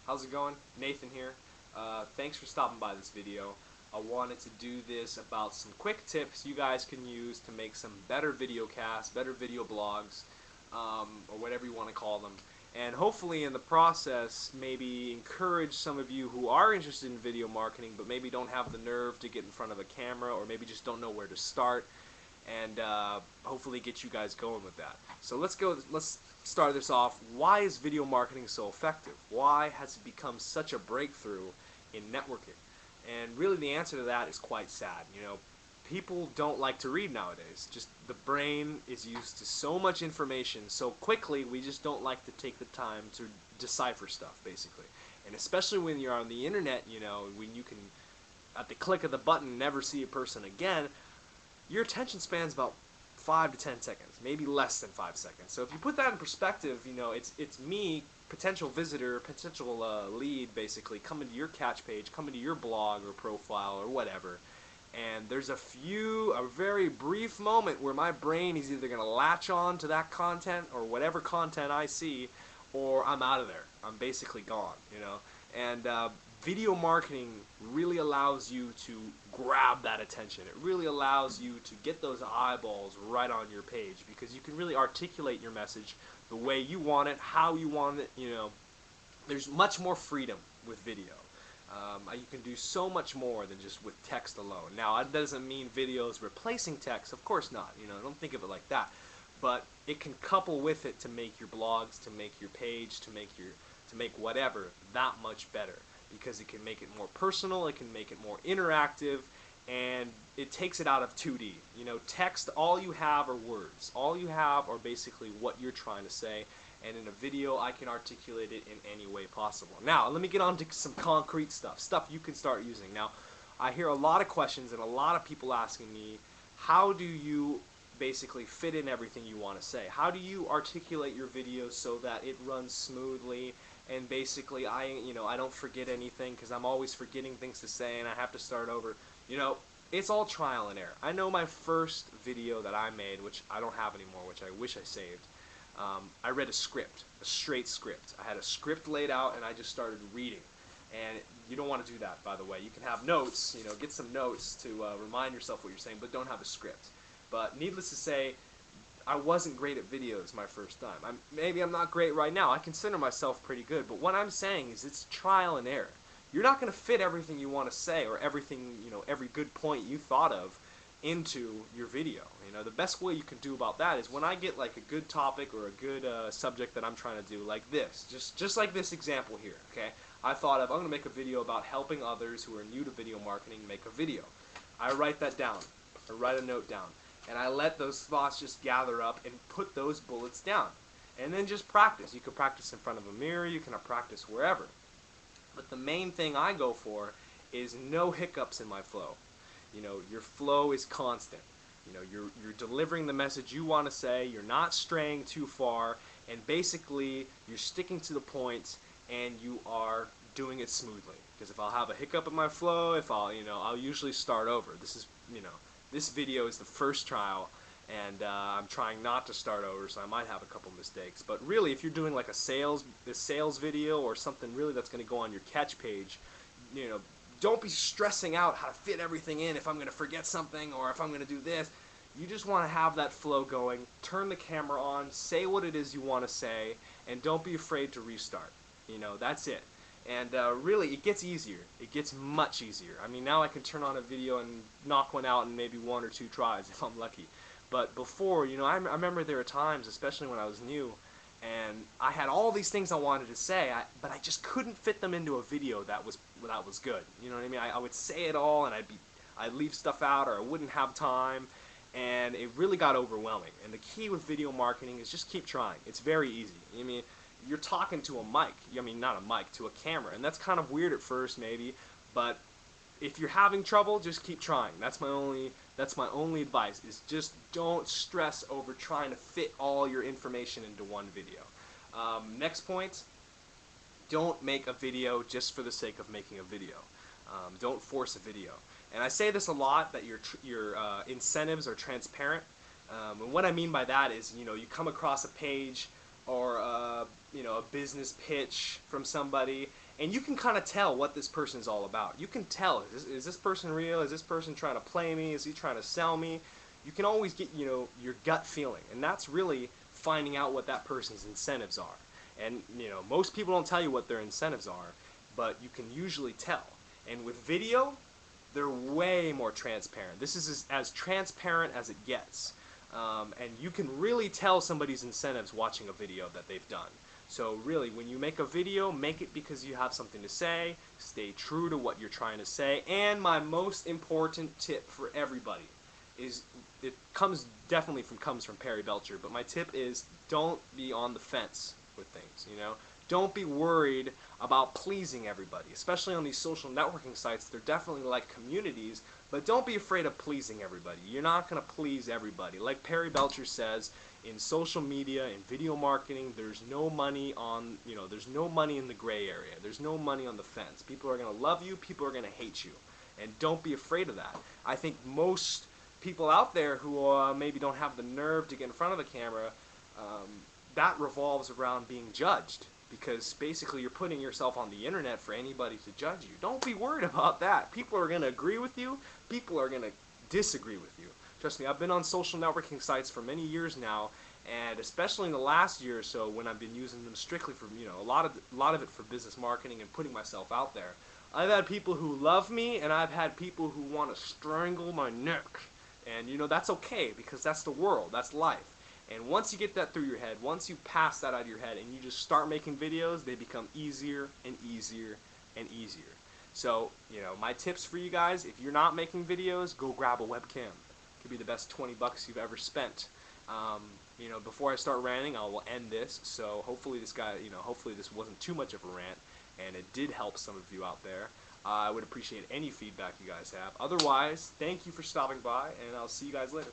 How's it going? Nathan here. Thanks for stopping by this video. I wanted to do this about some quick tips you guys can use to make some better video casts, better video blogs, or whatever you want to call them. And hopefully in the process, maybe encourage some of you who are interested in video marketing but maybe don't have the nerve to get in front of a camera, or maybe just don't know where to start, and hopefully get you guys going with that. So let's start this off. Why is video marketing so effective? Why has it become such a breakthrough in networking? And really the answer to that is quite sad. People don't like to read nowadays. Just the brain is used to so much information so quickly, we just don't like to take the time to decipher stuff, basically. And especially when you're on the internet, when you can, at the click of the button, never see a person again, your attention span's about 5 to 10 seconds, maybe less than 5 seconds. So if you put that in perspective, it's me, potential visitor, potential lead, basically, coming to your catch page, coming to your blog or profile or whatever, and there's a very brief moment where my brain is either going to latch on to that content or whatever content I see, or I'm out of there. I'm basically gone. And video marketing really allows you to grab that attention. It really allows you to get those eyeballs right on your page, because you can really articulate your message the way you want it, how you want it. There's much more freedom with video. You can do so much more than just with text alone. Now, that doesn't mean video is replacing text. Of course not. Don't think of it like that. But it can couple with it to make your blogs, to make your page, to make whatever that much better, because it can make it more personal, it can make it more interactive, and it takes it out of 2D. Text, all you have are words. All you have are basically what you're trying to say, and in a video I can articulate it in any way possible. Now, let me get on to some concrete stuff you can start using. Now, I hear a lot of questions and a lot of people asking me, how do you basically fit in everything you want to say? How do you articulate your videos so that it runs smoothly, and basically I don't forget anything, because I'm always forgetting things to say and I have to start over? It's all trial and error. I know my first video that I made, which I don't have anymore, which I wish I saved, I read a script, a straight script. I had a script laid out and I just started reading. And you don't want to do that, by the way. You can have notes, get some notes to remind yourself what you're saying, but don't have a script. But needless to say, I wasn't great at videos my first time. Maybe I'm not great right now. I consider myself pretty good. But what I'm saying is it's trial and error. You're not going to fit everything you want to say, or everything, every good point you thought of into your video. The best way you can do about that is when I get like a good topic or a good subject that I'm trying to do, like this, just like this example here, okay? I thought of, I'm going to make a video about helping others who are new to video marketing make a video. I write that down. I write a note down. And I let those thoughts just gather up and put those bullets down. And then just practice. You can practice in front of a mirror, you can practice wherever. But the main thing I go for is no hiccups in my flow. Your flow is constant. You're delivering the message you want to say, you're not straying too far, and basically you're sticking to the point, and you are doing it smoothly. Because if I'll have a hiccup in my flow, I'll usually start over. This video is the first trial, and I'm trying not to start over, so I might have a couple mistakes. But really, if you're doing like a sales video or something really that's going to go on your catch page, don't be stressing out how to fit everything in, if I'm going to forget something or if I'm going to do this. You just want to have that flow going, turn the camera on, say what it is you want to say, and don't be afraid to restart. That's it. And really, it gets easier. It gets much easier. Now I can turn on a video and knock one out in maybe 1 or 2 tries if I'm lucky. But before, I remember there were times, especially when I was new, and I had all these things I wanted to say, but I just couldn't fit them into a video that was good. You know what I mean? I would say it all, and I'd leave stuff out, or I wouldn't have time, and it really got overwhelming. And the key with video marketing is just keep trying. It's very easy. You're talking to a mic. Not a mic, to a camera, and that's kind of weird at first, maybe, but if you're having trouble, just keep trying. That's my only advice, is just don't stress over trying to fit all your information into one video. Next point, don't make a video just for the sake of making a video. Don't force a video. And I say this a lot, that your incentives are transparent. And what I mean by that is, you come across a page or you know, a business pitch from somebody, and you can kind of tell what this person's all about. You can tell, is this person real? Is this person trying to play me? Is he trying to sell me? You can always get, you know, your gut feeling, and that's really finding out what that person's incentives are. And you know, most people don't tell you what their incentives are, but you can usually tell. And with video, they're way more transparent. This is as transparent as it gets. And you can really tell somebody's incentives watching a video that they've done. So really, when you make a video, make it because you have something to say, stay true to what you're trying to say, and my most important tip for everybody is, it comes from Perry Belcher, but my tip is, don't be on the fence with things, you know? Don't be worried about pleasing everybody, especially on these social networking sites. They're definitely like communities, but don't be afraid of pleasing everybody. You're not going to please everybody. Like Perry Belcher says, in social media, in video marketing, there's no money on, you know, there's no money in the gray area. There's no money on the fence. People are going to love you, people are going to hate you. And don't be afraid of that. I think most people out there who maybe don't have the nerve to get in front of the camera, that revolves around being judged. Because basically you're putting yourself on the internet for anybody to judge you. Don't be worried about that. People are going to agree with you. People are going to disagree with you. Trust me, I've been on social networking sites for many years now, and especially in the last year or so when I've been using them strictly for, you know, a lot of it for business marketing and putting myself out there. I've had people who love me, and I've had people who want to strangle my neck. And you know, that's okay, because that's the world, that's life. And once you get that through your head, once you pass that out of your head and you just start making videos, they become easier and easier and easier. So, you know, my tips for you guys, if you're not making videos, go grab a webcam. It could be the best 20 bucks you've ever spent. You know, before I start ranting, I will end this. So hopefully hopefully this wasn't too much of a rant and it did help some of you out there. I would appreciate any feedback you guys have. Otherwise, thank you for stopping by, and I'll see you guys later.